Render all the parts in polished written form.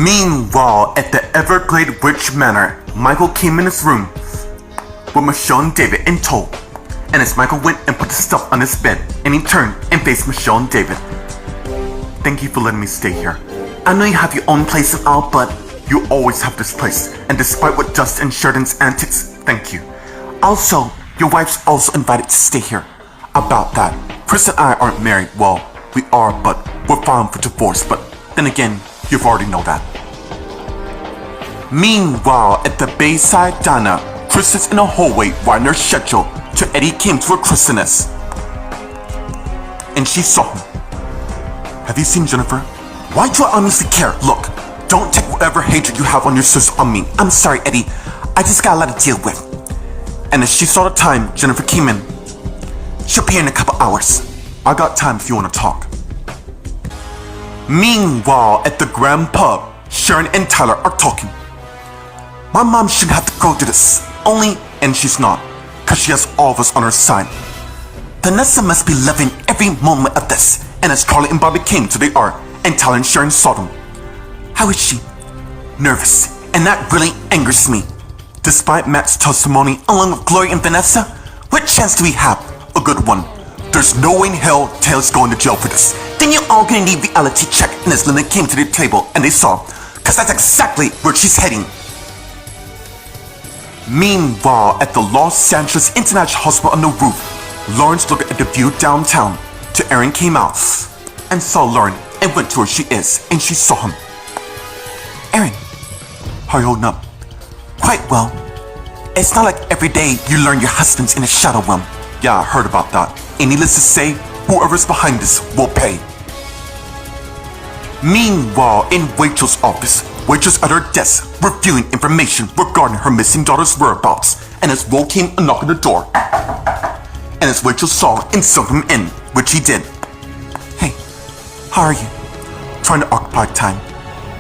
Meanwhile, at the Everglade Witch Manor, Michael came in his room with Michelle and David in tow. And as Michael went and put the stuff on his bed, and he turned and faced Michelle and David. Thank you for letting me stay here. I know you have your own place and all, but you always have this place. And despite what Justin and Sheridan's antics, thank you. Also, your wife's also invited to stay here. About that, Chris and I aren't married. Well, we are, but we're filing for divorce. But then again, you've already know that. Meanwhile, at the Bayside Diner, Chris is in a hallway writing her schedule till Eddie came to her christeness. And she saw him. Have you seen Jennifer? Why do I honestly care? Look, don't take whatever hatred you have on your sister on me. I'm sorry, Eddie. I just got a lot to deal with. And as she saw the time, Jennifer came in. She'll be here in a couple hours. I got time if you want to talk. Meanwhile, at the Grand Pub, Sharon and Tyler are talking. My mom shouldn't have to go through this. Only, and she's not, because she has all of us on her side. Vanessa must be loving every moment of this. And as Carly and Bobby came to the art, and Tyler and Sharon saw them. How is she? Nervous, and that really angers me. Despite Matt's testimony along with Gloria and Vanessa, what chance do we have? A good one. There's no way in hell Taylor's going to jail for this. Then you're all gonna need reality check. And as Linda came to the table and they saw, cause that's exactly where she's heading. Meanwhile, at the Los Angeles International Hospital on the roof, Lawrence looked at the view downtown till Erin came out and saw Lauren and went to where she is and she saw him. Erin, how are you holding up? Quite well. It's not like every day you learn your husband's in a shadow realm. Yeah, I heard about that. And needless to say, whoever's behind this will pay. Meanwhile, in Rachel's office, Rachel's at her desk reviewing information regarding her missing daughter's whereabouts. And as Will came and knocked on the door, and as Rachel saw and sent him in, which he did. Hey, how are you? Trying to occupy time.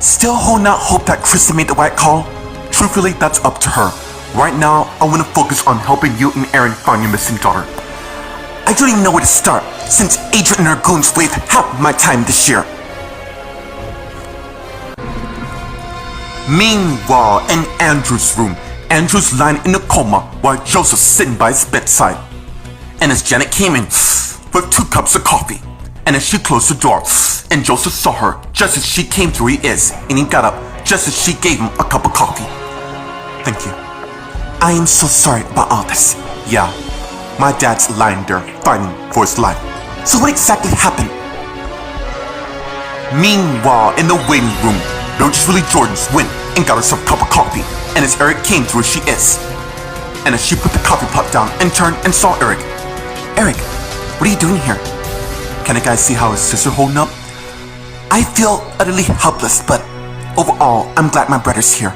Still holding out hope that Kristen made the right call? Truthfully, that's up to her. Right now, I want to focus on helping you and Erin find your missing daughter. I don't even know where to start, since Adrian and her goons wasted half of my time this year. Meanwhile, in Andrew's room, Andrew's lying in a coma while Joseph's sitting by his bedside. And as Janet came in with 2 cups of coffee, and as she closed the door, and Joseph saw her just as she came to where he is, and he got up just as she gave him a cup of coffee. Thank you. I am so sorry about all this. Yeah, my dad's lying there fighting for his life. So what exactly happened? Meanwhile, in the waiting room, Lotus Willie Jordan's went and got herself a cup of coffee, and as Eric came to where she is, and as she put the coffee pot down and turned and saw Eric. Eric, what are you doing here? Can a guy see how his sister holding up? I feel utterly helpless, but overall, I'm glad my brother's here.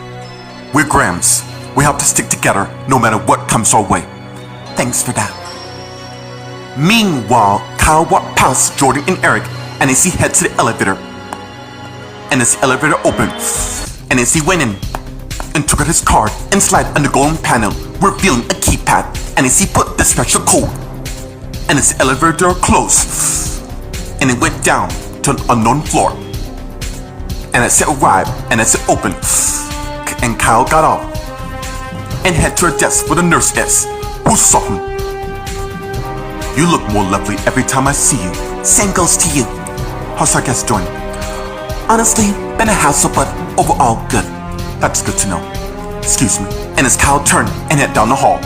We're Grams. We have to stick together no matter what comes our way. Thanks for that. Meanwhile, Kyle walked past Jordan and Eric, and as he head to the elevator, and as the elevator opened, and as he went in and took out his card and slid on the golden panel, revealing a keypad, and as he put the special code, and as the elevator door closed, and it went down to an unknown floor, and as it arrived, and as it opened, and Kyle got off and head to her desk where the nurse is, who saw him. You look more lovely every time I see you. Same goes to you. How's our guest doing? Honestly, been a hassle, but overall good. That's good to know. Excuse me. And as Kyle turned and head down the hall,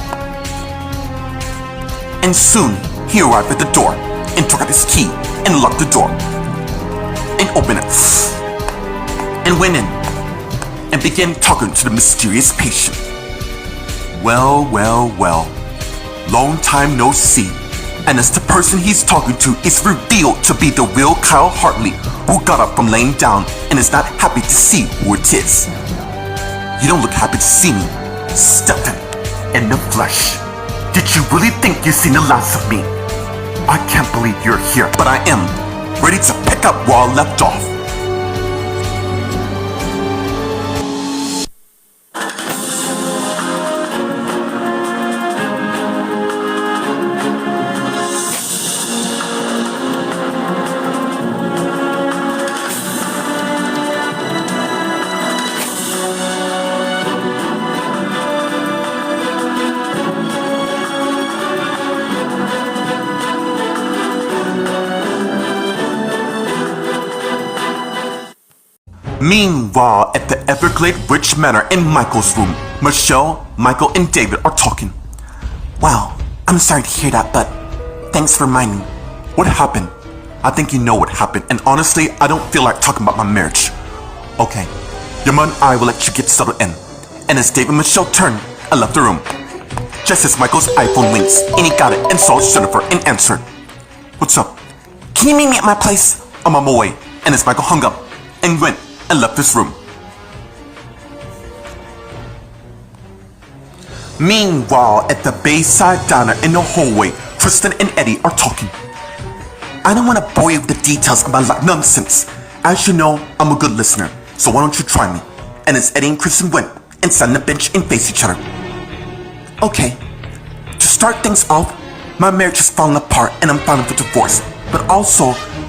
and soon he arrived at the door and took out his key and locked the door and opened it and went in and began talking to the mysterious patient. Well, long time no see. And as the person he's talking to is revealed to be the real Kyle Hartley, who got up from laying down and is not happy to see who it is. You don't look happy to see me, Stefan, in the flesh. Did you really think you've seen the last of me? I can't believe you're here, but I am, ready to pick up where I left off. Meanwhile, at the Everglade Ridge Manor in Michael's room, Michelle, Michael, and David are talking. Wow, I'm sorry to hear that, but thanks for reminding me. What happened? I think you know what happened, and honestly, I don't feel like talking about my marriage. Okay, your mom and I will let you get settled in. And as David and Michelle turned and left the room, just as Michael's iPhone rings, and he got it and saw Jennifer and answered. What's up? Can you meet me at my place? I'm on my way. And as Michael hung up and went and left this room. Meanwhile, at the Bayside Diner in the hallway, Tristan and Eddie are talking. I don't want to bore you with the details of my life nonsense. As you know, I'm a good listener, so why don't you try me? And as Eddie and Tristan went and sat on the bench and faced each other. Okay, to start things off, my marriage is falling apart and I'm filing for divorce. But also,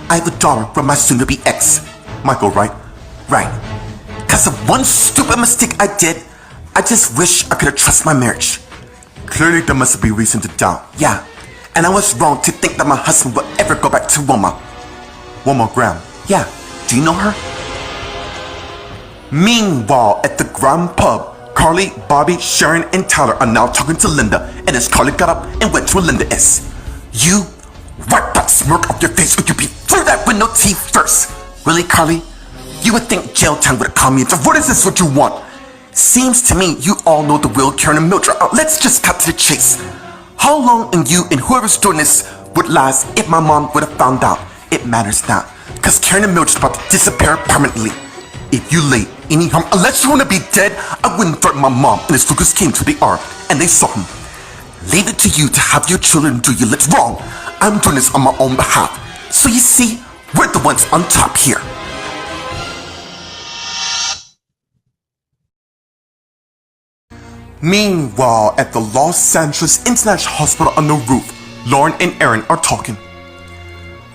I have a daughter with my soon-to-be ex. Michael, right? Right. Because of one stupid mistake I did, I just wish I could have trusted my marriage. Clearly there must be reason to doubt. Yeah, and I was wrong to think that my husband would ever go back to Wilma. Wilma Graham. Yeah, do you know her? Meanwhile, at the Graham pub, Carly, Bobby, Sharon, and Tyler are now talking to Linda, and as Carly got up and went to where Linda is. You wipe that smirk off your face or you'll be through that window teeth first. Really, Carly? You would think jail time would have calmed me into what is this what you want? Seems to me you all know the real Karen and Mildred. Let's just cut to the chase. How long and you and whoever's doing this would last if my mom would have found out? It matters not, because Karen and Mildred's about to disappear permanently. If you lay any harm, unless you want to be dead, I wouldn't threaten my mom. And as Lucas came to the R and they saw him. Leave it to you to have your children do you. It's wrong. I'm doing this on my own behalf. So you see, we're the ones on top here. Meanwhile, at the Los Angeles International Hospital on the roof, Lauren and Aaron are talking.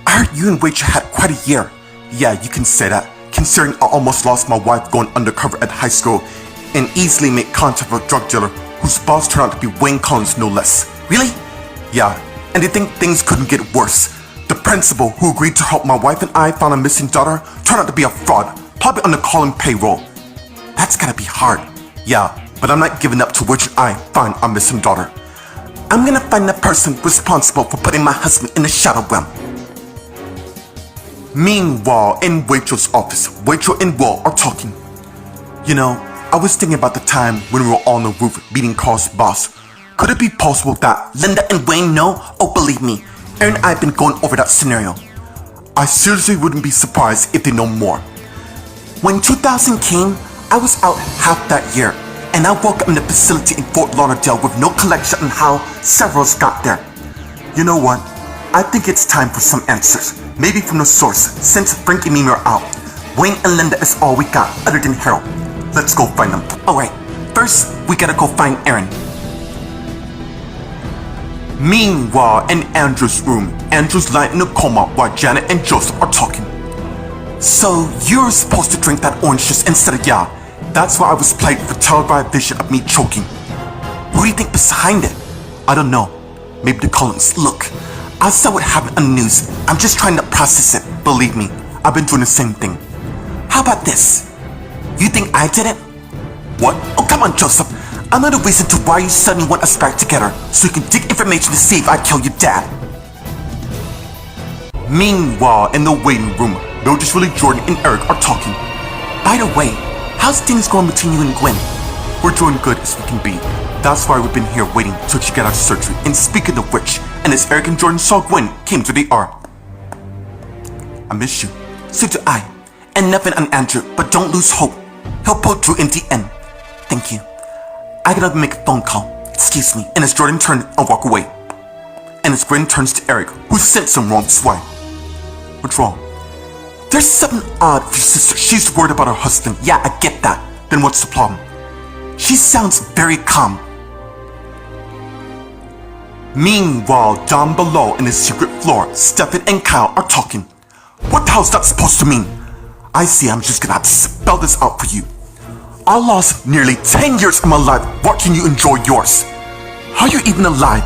I heard you and Rachel had quite a year. Yeah, you can say that, considering I almost lost my wife going undercover at high school and easily made contact with a drug dealer whose boss turned out to be Wayne Collins no less. Really? Yeah, and they think things couldn't get worse. The principal who agreed to help my wife and I find a missing daughter turned out to be a fraud, probably on the Collins payroll. That's gotta be hard. Yeah, but I'm not giving up to which I find our missing daughter. I'm gonna find the person responsible for putting my husband in the shadow realm. Meanwhile, in Rachel's office, Rachel and Will are talking. You know, I was thinking about the time when we were on the roof meeting Carl's boss. Could it be possible that Linda and Wayne know? Oh, believe me, Aaron and I have been going over that scenario. I seriously wouldn't be surprised if they know more. When 2000 came, I was out half that year, and I woke up in the facility in Fort Lauderdale with no collection on how severals got there. You know what? I think it's time for some answers. Maybe from the source, since Frank and Mimi are out. Wayne and Linda is all we got, other than Harold. Let's go find them. Alright, first we gotta go find Aaron. Meanwhile, in Andrew's room, Andrew's lying in a coma while Janet and Joseph are talking. So, you're supposed to drink that orange juice instead of yeah. That's why I was plagued with a televised vision of me choking. Who do you think is behind it? I don't know. Maybe the Collins. Look, I saw what happened on the news. I'm just trying to process it. Believe me, I've been doing the same thing. How about this? You think I did it? What? Oh, come on, Joseph. I'm not a reason to why you suddenly want us back together, so you can dig information to see if I kill your dad. Meanwhile, in the waiting room, Mildred, Willie, Jordan, and Eric are talking. By the way, how's things going between you and Gwen? We're doing good as we can be. That's why we've been here waiting till she got out of surgery. And speaking of which, and as Eric and Jordan saw Gwen came to the R. I miss you. So do I. And nothing on Andrew, but don't lose hope. He'll pull through in the end. Thank you. I gotta make a phone call. Excuse me. And as Jordan turned and walk away. And as Gwen turns to Eric, who sent some wrong swipe. What's wrong? There's something odd with your sister. She's worried about her husband. Yeah, I get that. Then what's the problem? She sounds very calm. Meanwhile, down below in the secret floor, Stefan and Kyle are talking. What the hell is that supposed to mean? I see, I'm just gonna have to spell this out for you. I lost nearly 10 years of my life watching you enjoy yours. How are you even alive?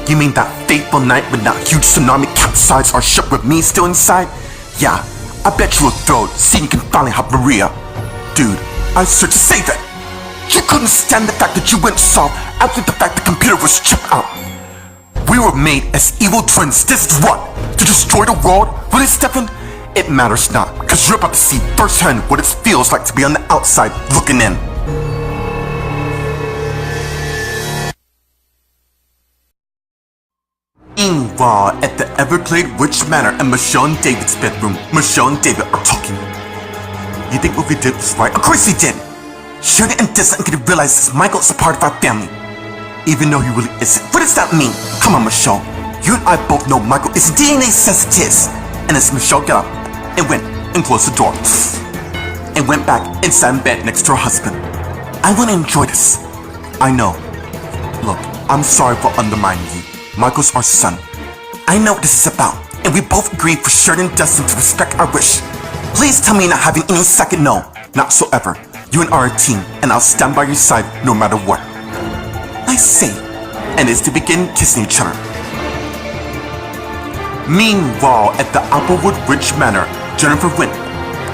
You mean that fateful night when that huge tsunami capsized our ship with me still inside? Yeah, I bet you were thrilled seeing you can finally have Maria. Dude, I searched to say that. You couldn't stand the fact that you went soft after the fact the computer was chipped out. We were made as evil twins. This is what? To destroy the world? Really, Stefan? It matters not, because you're about to see firsthand what it feels like to be on the outside looking in. Meanwhile, at the Everglade Witch Manor in Michonne and David's bedroom, Michonne and David are talking. You think what we did was right? Of course we did! Shirley and Desmond could realize this Michael is a part of our family, even though he really isn't. What does that mean? Come on, Michonne. You and I both know Michael is DNA sensitive. And as Michonne got up and went and closed the door and went back and sat in bed next to her husband. I want to enjoy this. I know. Look, I'm sorry for undermining you. Michael's our son. I know what this is about, and we both agreed for Sheridan and Dustin to respect our wish. Please tell me you're not having any second no. Not so ever. You and I are a team, and I'll stand by your side no matter what. I say, and it's to begin kissing each other. Meanwhile, at the Applewood Ridge Manor, Jennifer went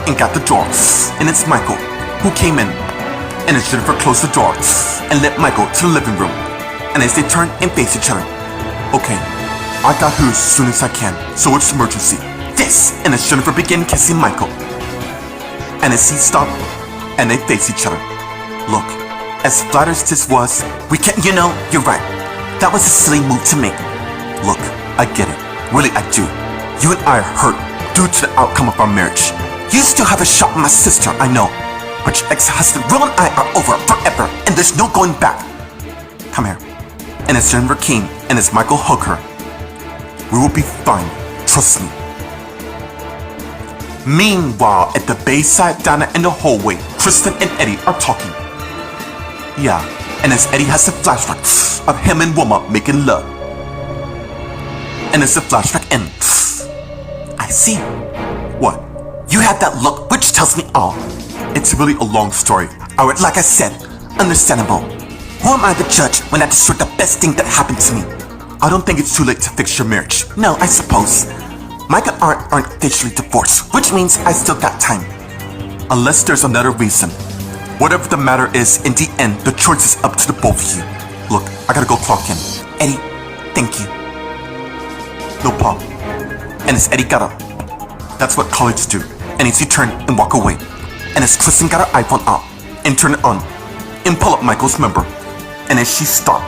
and got the door, and it's Michael who came in. And as Jennifer closed the door and led Michael to the living room, and as they turned and faced each other, okay, I got hers as soon as I can, so it's emergency. This, and as Jennifer began kissing Michael, and as he stopped, and they faced each other. Look, as flat as this was, we can't, you know, you're right. That was a silly move to make. Look, I get it. Really, I do. You and I are hurt due to the outcome of our marriage. You still have a shot with my sister, I know. But your ex-husband, Will, and I are over forever, and there's no going back. Come here. And as Jennifer came, and as Michael hugged her, we will be fine. Trust me. Meanwhile, at the Bayside Diner in the hallway, Kristen and Eddie are talking. Yeah, and as Eddie has a flashback of him and Wilma making love. And as the flashback ends, I see. What? You have that look, which tells me all. It's really a long story. Alright, like I said, understandable. Who am I to judge when I destroyed the best thing that happened to me? I don't think it's too late to fix your marriage. No, I suppose. Mike and Art aren't officially divorced, which means I still got time. Unless there's another reason. Whatever the matter is, in the end, the choice is up to the both of you. Look, I gotta go clock in. Eddie, thank you. No problem. And as Eddie got up, that's what colleagues do. And as he turned and walked away, and as Kristen got her iPhone out and turned it on and pull up Michael's number, and as she stopped.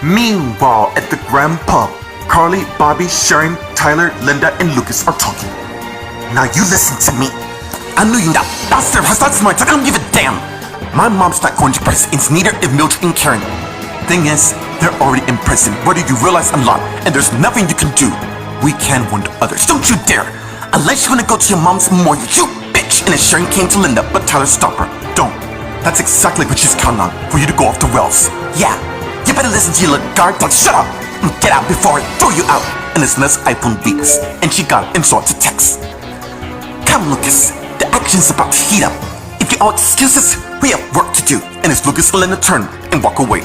Meanwhile, at the Grand Pub, Carly, Bobby, Sharon, Tyler, Linda, and Lucas are talking. Now you listen to me. I knew you that bastard has not smart, so I don't give a damn. My mom's not going to prison, it's neither is Mildred and Karen. Thing is, they're already in prison, whether you realize or not, and there's nothing you can do. We can wound others, don't you dare! Unless you wanna go to your mom's memorial, you bitch! And as Sharon came to Linda, but Tyler stopped her. Don't. That's exactly what she's counting on, for you to go off the rails. Yeah, you better listen to your little guard, like shut up! And get out before I throw you out! And as Linda's iPhone beeps, and she got it and saw it to text. Come, Lucas, the action's about to heat up. If you all excuse us, we have work to do. And as Lucas and Linda turn and walk away.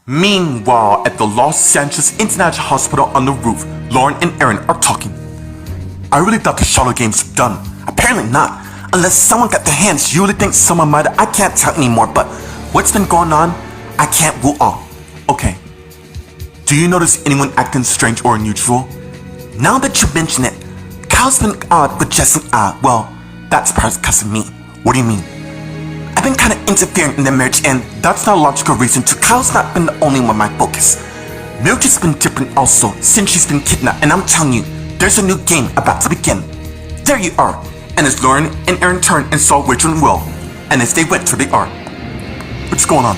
Meanwhile, at the Los Angeles International Hospital on the roof, Lauren and Aaron are talking. I really thought the shuttle games were done. Apparently not. Unless someone got their hands, you really think someone might have. I can't tell anymore, but what's been going on, I can't rule out. Okay. Do you notice anyone acting strange or unusual? Now that you mention it, Kyle's been odd with Jess and I. Well, that's perhaps because of me. What do you mean? I've been kind of interfering in their marriage, and that's not a logical reason to. Kyle's not been the only one my focus. Mildred's been different also since she's been kidnapped, and I'm telling you, there's a new game about to begin. There you are. And as Lauren and Aaron turned and saw Rachel and Will, and as they went to the art. What's going on?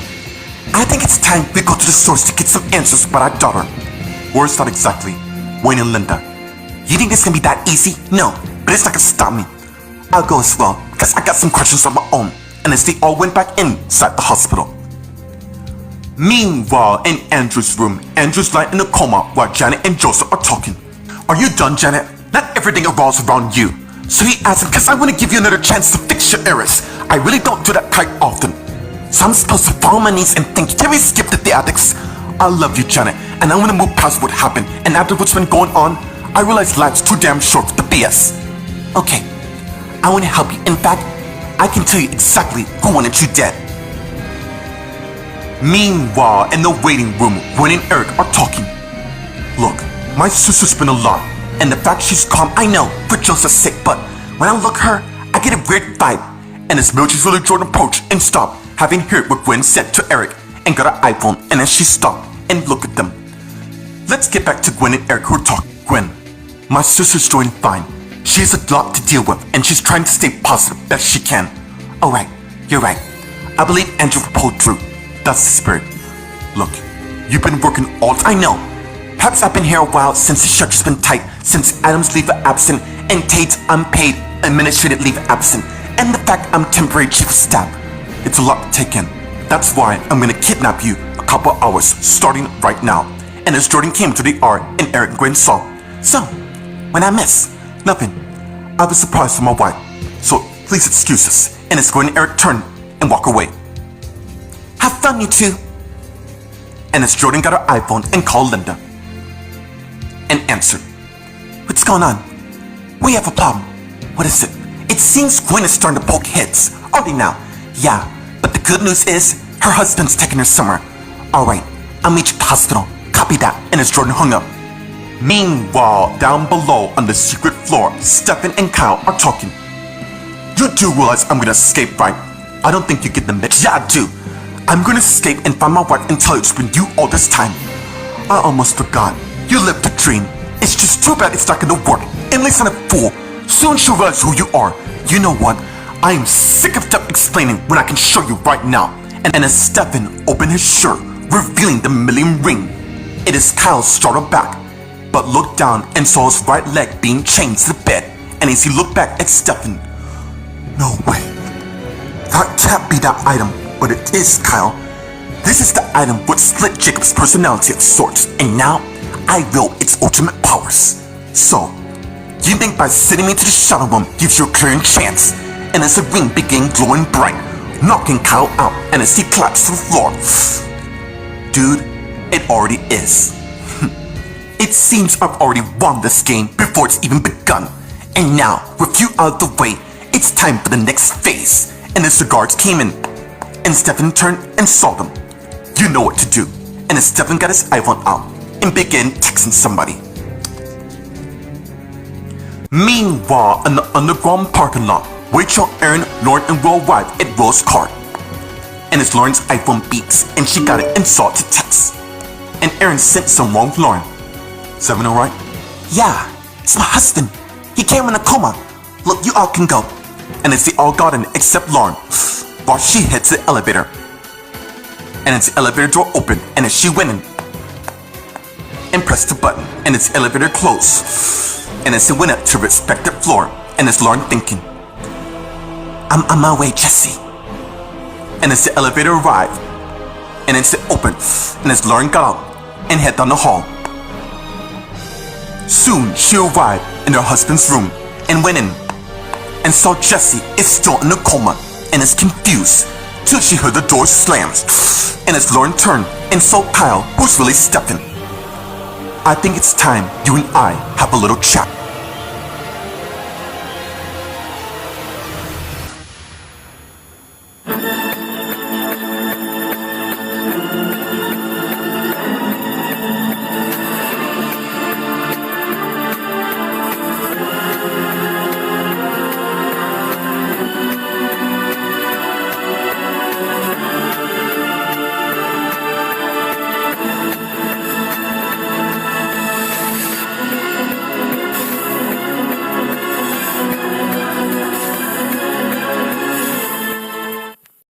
I think it's time we go to the source to get some answers about our daughter. Words not exactly. Wayne and Linda. You think it's gonna be that easy? No, but it's not gonna stop me. I'll go as well, because I got some questions of my own. And as they all went back inside the hospital. Meanwhile, in Andrew's room, Andrew's lying in a coma while Janet and Joseph are talking. Are you done, Janet? Not everything revolves around you. So he asked him, because I want to give you another chance to fix your errors. I really don't do that quite often. So I'm supposed to fall on my knees and think, can we skip the theatrics? I love you, Janet, and I want to move past what happened. And after what's been going on, I realize life's too damn short for the BS. Okay, I want to help you. In fact, I can tell you exactly who wanted you dead. Meanwhile, in the waiting room, Gwen and Eric are talking. Look, my sister's been alarmed, and the fact she's calm, I know, for Joseph's sake, but when I look at her, I get a weird vibe. And as Mildred's really Jordan approached and stopped, having heard what Gwen said to Eric, and got her iPhone, and then she stopped and looked at them. Let's get back to Gwen and Eric who are talking. Gwen, my sister's doing fine. She has a lot to deal with, and she's trying to stay positive best she can. Alright, you're right. I believe Andrew will pull through. That's the spirit. Look, you've been working all I know. Perhaps I've been here a while since the schedule's been tight, since Adam's leave of absence and Tate's unpaid administrative leave of absence, and the fact I'm temporary chief of staff. It's a lot to take in. That's why I'm gonna kidnap you a couple hours starting right now. And as Jordan came to the art and Eric and Gwen saw. So, when I miss, nothing. I was surprised for my wife. So please excuse us. And as Gwen and Eric turned and walk away. Have fun, you two. And as Jordan got her iPhone and called Linda. And answered. What's going on? We have a problem. What is it? It seems Gwen is starting to poke heads. Aren't they now? Yeah, but the good news is her husband's taking her somewhere. Alright, I'll meet you at the hospital. Copy that. And as Jordan hung up. Meanwhile, down below on the secret floor, Stefan and Kyle are talking. You do realize I'm gonna escape, right? I don't think you get the mix. Yeah, I do. I'm gonna escape and find my wife and tell her it's been you all this time. I almost forgot. You lived a dream. It's just too bad it's not gonna work. And listen, a fool. Soon she'll realize who you are. You know what? I am sick of explaining when I can show you right now. And as Stefan opened his shirt, revealing the millennium ring, it is Kyle startled back, but looked down and saw his right leg being chained to the bed. And as he looked back at Stefan, no way. That can't be that item, but it is, Kyle. This is the item which split Jacob's personality of sorts, and now I wield its ultimate powers. So, you think by sending me to the shadow room gives you a clear chance? And as the ring began glowing bright, knocking Kyle out, and as he collapsed to the floor, dude, it already is. It seems I've already won this game before it's even begun. And now, with you out of the way, it's time for the next phase. And as the guards came in, and Stefan turned and saw them, you know what to do. And as Stefan got his iPhone out and began texting somebody. Meanwhile, in the underground parking lot, Rachel, Aaron, Lauren, and Will arrived at Will's car. And as Lauren's iPhone beeps, and she got it and saw it to text. And Aaron sent some wrong to Lauren. 7 alright? Yeah, it's my husband. He came in a coma. Look, you all can go. And as they all got in except Lauren, while she heads to the elevator. And as the elevator door opened, and as she went in, and pressed the button, and its elevator closed. And as it went up to respected floor, and as Lauren thinking, I'm on my way, Jesse. And as the elevator arrived, and as it opened, and as Lauren got out and head down the hall. Soon she arrived in her husband's room and went in and saw Jesse is still in a coma and is confused till she heard the door slams. And as Lauren turned and saw Kyle, who's really Stefan. I think it's time you and I have a little chat.